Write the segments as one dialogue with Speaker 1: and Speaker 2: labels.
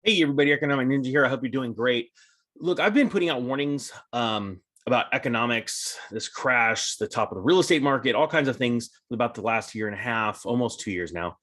Speaker 1: Hey everybody, Economic Ninja here. I hope you're doing great. Look, I've been putting out warnings about economics, this crash, the top of the real estate market, all kinds of things about the last year and a half, almost 2 years now.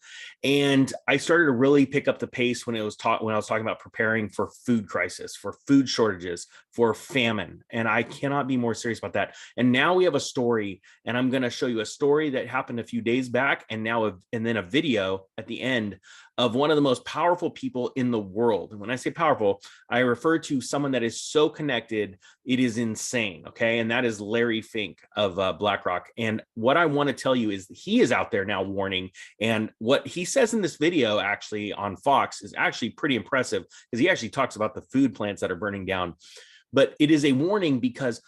Speaker 1: And I started to really pick up the pace when I was talking about preparing for food crisis, for food shortages, for famine. And I cannot be more serious about that. And now we have a story, and I'm going to show you a story that happened a few days back, and then a video at the end of one of the most powerful people in the world. And when I say powerful, I refer to someone that is so connected, it is insane. Okay. And that is Larry Fink of BlackRock. And what I want to tell you is he is out there now warning. And what he says in this video actually on Fox is actually pretty impressive, because he actually talks about the food plants that are burning down. But it is a warning because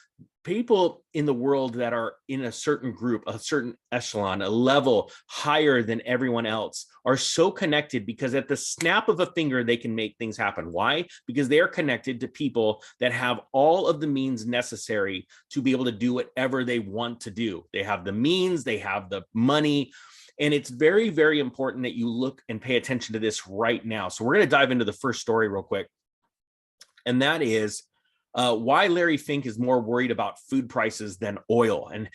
Speaker 1: people in the world that are in a certain group, a certain echelon, a level higher than everyone else are so connected, because at the snap of a finger, they can make things happen. Why? Because they are connected to people that have all of the means necessary to be able to do whatever they want to do. They have the means, they have the money. And it's very, very important that you look and pay attention to this right now. So we're going to dive into the first story real quick. And that is why Larry Fink is more worried about food prices than oil. And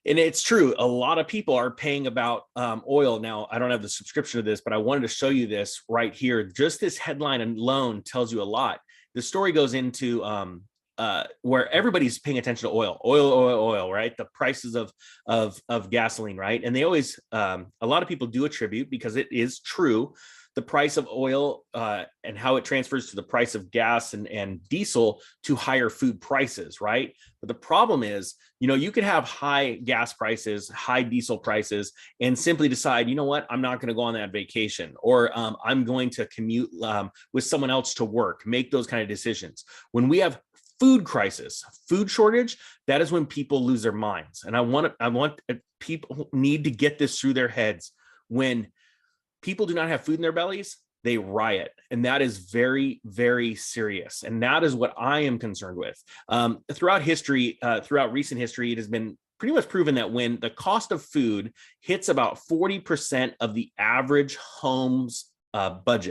Speaker 1: it's true. A lot of people are paying about oil. Now, I don't have the subscription to this, but I wanted to show you this right here. Just this headline alone tells you a lot. The story goes into where everybody's paying attention to oil, right? The prices of gasoline, right? And they always, a lot of people do attribute, because it is true, the price of oil and how it transfers to the price of gas and diesel to higher food prices, right? But the problem is, you could have high gas prices, high diesel prices, and simply decide, you know what, I'm not going to go on that vacation, or I'm going to commute with someone else to work, make those kind of decisions. When we have food crisis, food shortage, that is when people lose their minds. And I want people need to get this through their heads. When people do not have food in their bellies, they riot. And that is very, very serious. And that is what I am concerned with. Throughout recent history, it has been pretty much proven that when the cost of food hits about 40% of the average home's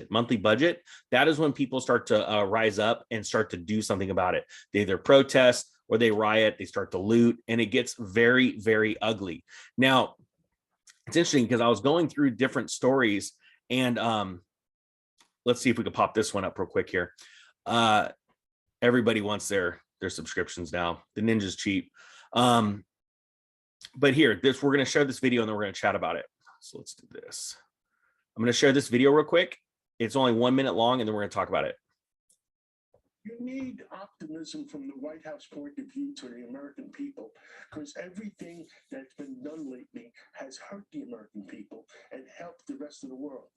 Speaker 1: monthly budget, that is when people start to rise up and start to do something about it. They either protest or they riot, they start to loot, and it gets very, very ugly. Now, it's interesting because I was going through different stories, and let's see if we can pop this one up real quick here. Everybody wants their subscriptions now. The Ninja's cheap. But here, we're going to share this video, and then we're going to chat about it. So let's do this. I'm going to share this video real quick. It's only 1 minute long, and then we're going to talk about it.
Speaker 2: You need optimism from the White House point of view to the American people, because everything that's been done lately has hurt the American people and helped the rest of the world.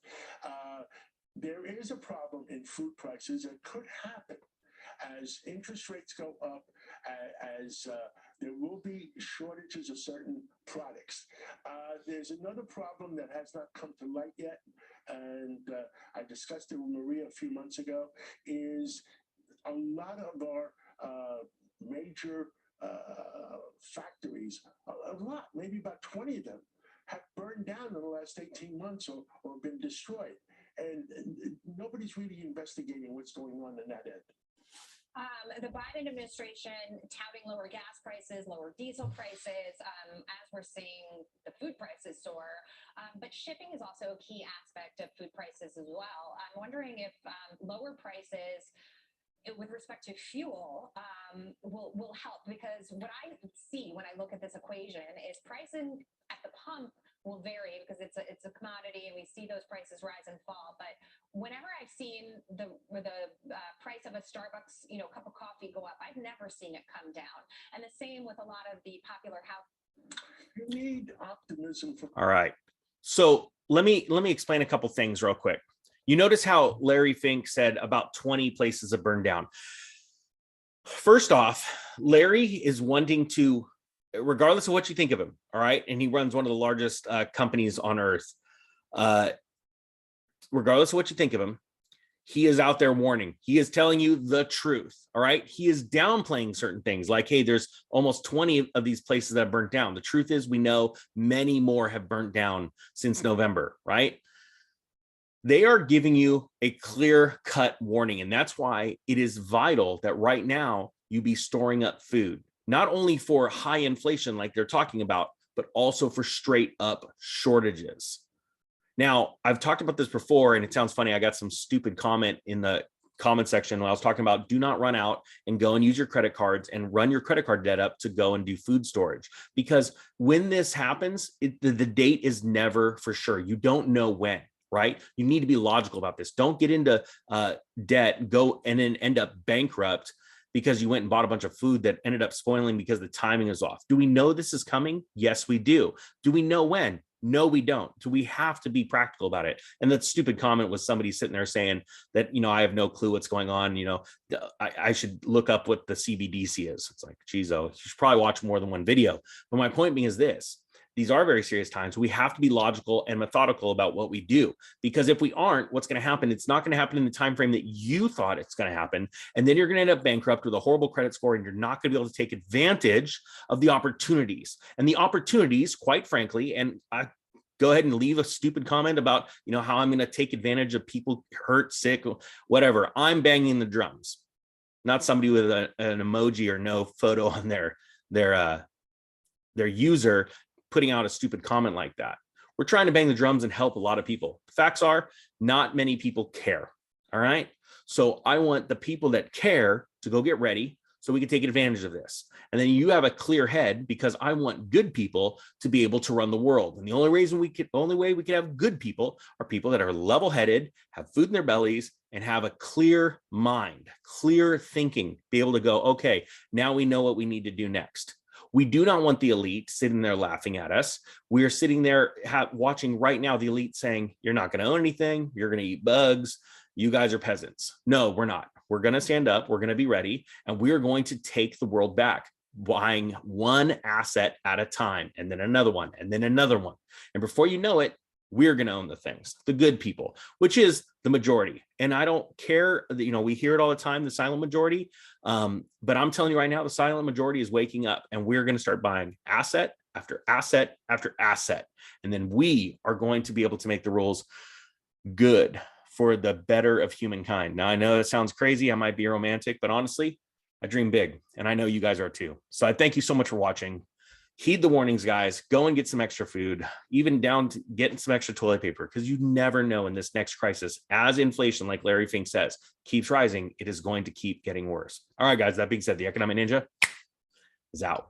Speaker 2: There is a problem in food prices that could happen as interest rates go up, as there will be shortages of certain products. There's another problem that has not come to light yet, and I discussed it with Maria a few months ago, is a lot of our major factories, maybe about 20 of them, have burned down in the last 18 months or been destroyed. And nobody's really investigating what's going on in that end.
Speaker 3: The Biden administration touting lower gas prices, lower diesel prices, as we're seeing the food prices soar. But shipping is also a key aspect of food prices as well. I'm wondering if lower prices with respect to fuel will help, because what I see when I look at this equation is pricing at the pump will vary because it's a commodity, and we see those prices rise and fall. But whenever I've seen the price of a Starbucks cup of coffee go up, I've never seen it come down. And the same with a lot of the popular house.
Speaker 2: You need optimism for.
Speaker 1: All right. So let me explain a couple things real quick. You notice how Larry Fink said about 20 places have burned down. First off, Larry is wanting to, regardless of what you think of him, all right, and he runs one of the largest companies on earth. Regardless of what you think of him, he is out there warning. He is telling you the truth, all right? He is downplaying certain things like, hey, there's almost 20 of these places that have burnt down. The truth is, we know many more have burnt down since November, right? They are giving you a clear-cut warning, and that's why it is vital that right now you be storing up food, not only for high inflation like they're talking about, but also for straight up shortages. Now, I've talked about this before, and it sounds funny. I got some stupid comment in the comment section when I was talking about do not run out and go and use your credit cards and run your credit card debt up to go and do food storage. Because when this happens, the date is never for sure. You don't know when, right? You need to be logical about this. Don't get into debt, go and then end up bankrupt because you went and bought a bunch of food that ended up spoiling because the timing is off. Do we know this is coming? Yes, we do. Do we know when? No, we don't. So we have to be practical about it. And that stupid comment was somebody sitting there saying that, I have no clue what's going on. I should look up what the CBDC is. It's like, geez, you should probably watch more than one video. But my point being is this. These are very serious times. We have to be logical and methodical about what we do, because if we aren't, what's going to happen? It's not going to happen in the time frame that you thought it's going to happen, and then you're going to end up bankrupt with a horrible credit score, and you're not going to be able to take advantage of the opportunities. And the opportunities, quite frankly, and I go ahead and leave a stupid comment about how I'm going to take advantage of people hurt, sick, whatever. I'm banging the drums, not somebody with an emoji or no photo on their user putting out a stupid comment like that. We're trying to bang the drums and help a lot of people. The facts are not many people care. All right. So I want the people that care to go get ready so we can take advantage of this. And then you have a clear head, because I want good people to be able to run the world. And the only way we can have good people are people that are level-headed, have food in their bellies, and have a clear mind, clear thinking, be able to go, okay, now we know what we need to do next. We do not want the elite sitting there laughing at us. We are sitting there watching right now the elite saying, you're not going to own anything. You're going to eat bugs. You guys are peasants. No, we're not. We're going to stand up. We're going to be ready. And we are going to take the world back, buying one asset at a time, and then another one, and then another one. And before you know it, we're going to own the things, the good people, which is the majority. And I don't care, we hear it all the time, the silent majority. But I'm telling you right now, the silent majority is waking up, and we're going to start buying asset after asset after asset. And then we are going to be able to make the rules good for the better of humankind. Now, I know that sounds crazy. I might be romantic, but honestly, I dream big, and I know you guys are too. So I thank you so much for watching. Heed the warnings, guys. Go and get some extra food, even down to getting some extra toilet paper, because you never know in this next crisis, as inflation, like Larry Fink says, keeps rising, it is going to keep getting worse. All right, guys, that being said, the Economic Ninja is out.